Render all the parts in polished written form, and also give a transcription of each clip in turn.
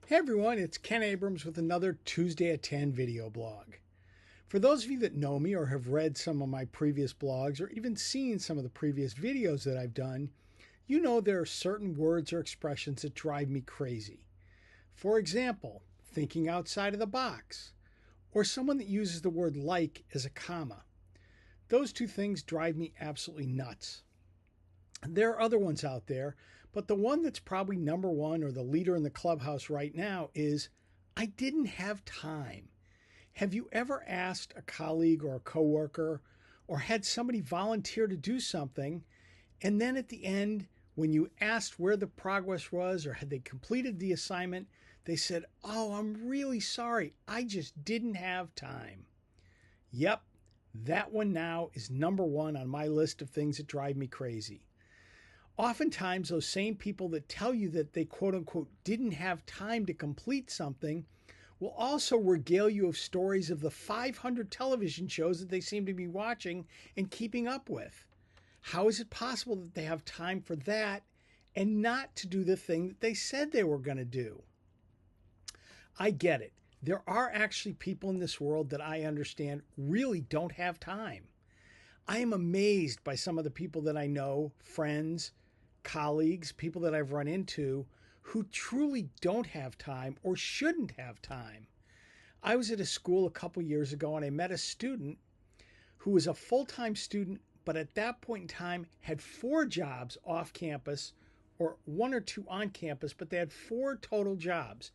Hey everyone, it's Ken Abrams with another Tuesday at 10 video blog. For those of you that know me or have read some of my previous blogs or even seen some of the previous videos that I've done, you know there are certain words or expressions that drive me crazy. For example, thinking outside of the box, or someone that uses the word like as a comma. Those two things drive me absolutely nuts. There are other ones out there, but the one that's probably number one or the leader in the clubhouse right now is I didn't have time. Have you ever asked a colleague or a coworker or had somebody volunteer to do something, and then at the end, when you asked where the progress was or had they completed the assignment, they said, "Oh, I'm really sorry. I just didn't have time." Yep, that one now is number one on my list of things that drive me crazy. Oftentimes, those same people that tell you that they quote unquote didn't have time to complete something will also regale you of stories of the 500 television shows that they seem to be watching and keeping up with. How is it possible that they have time for that and not to do the thing that they said they were going to do? I get it. There are actually people in this world that I understand really don't have time. I am amazed by some of the people that I know, friends, colleagues, people that I've run into who truly don't have time or shouldn't have time. I was at a school a couple years ago and I met a student who was a full-time student, but at that point in time had 4 jobs off campus or 1 or 2 on campus, but they had 4 total jobs.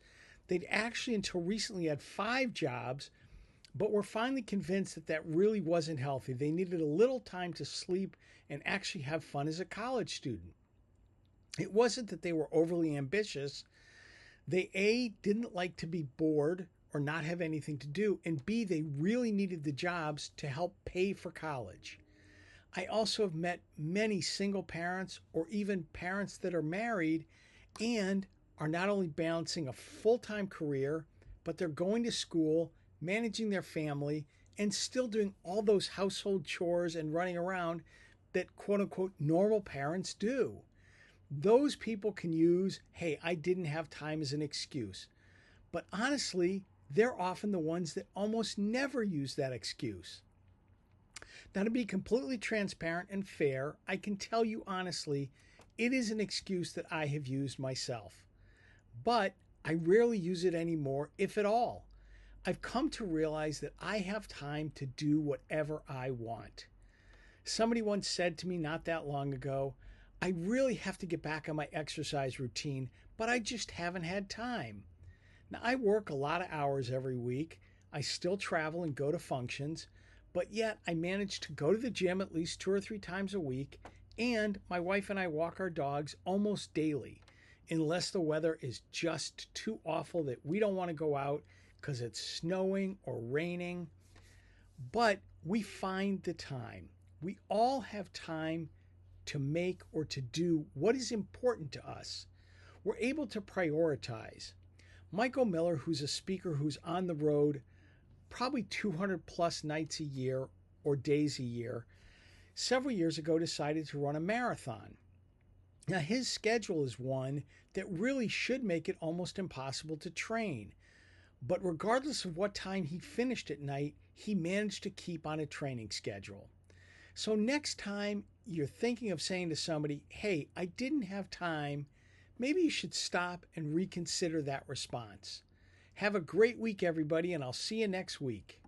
They'd actually until recently had 5 jobs, but were finally convinced that that really wasn't healthy. They needed a little time to sleep and actually have fun as a college student. It wasn't that they were overly ambitious. They A, didn't like to be bored or not have anything to do, and B, they really needed the jobs to help pay for college. I also have met many single parents or even parents that are married and are not only balancing a full-time career, but they're going to school, managing their family, and still doing all those household chores and running around that quote unquote normal parents do. Those people can use, "Hey, I didn't have time" as an excuse. But honestly, they're often the ones that almost never use that excuse. Now, to be completely transparent and fair, I can tell you honestly, it is an excuse that I have used myself. But I rarely use it anymore, if at all. I've come to realize that I have time to do whatever I want. Somebody once said to me not that long ago, "I really have to get back on my exercise routine, but I just haven't had time." Now, I work a lot of hours every week. I still travel and go to functions, but yet I manage to go to the gym at least 2 or 3 times a week, and my wife and I walk our dogs almost daily, unless the weather is just too awful that we don't want to go out because it's snowing or raining. But we find the time. We all have time to make or to do what is important to us. We're able to prioritize. Michael Miller, who's a speaker who's on the road probably 200 plus nights a year or days a year, several years ago decided to run a marathon. Now, his schedule is one that really should make it almost impossible to train. But regardless of what time he finished at night, he managed to keep on a training schedule. So next time you're thinking of saying to somebody, "Hey, I didn't have time," maybe you should stop and reconsider that response. Have a great week, everybody, and I'll see you next week.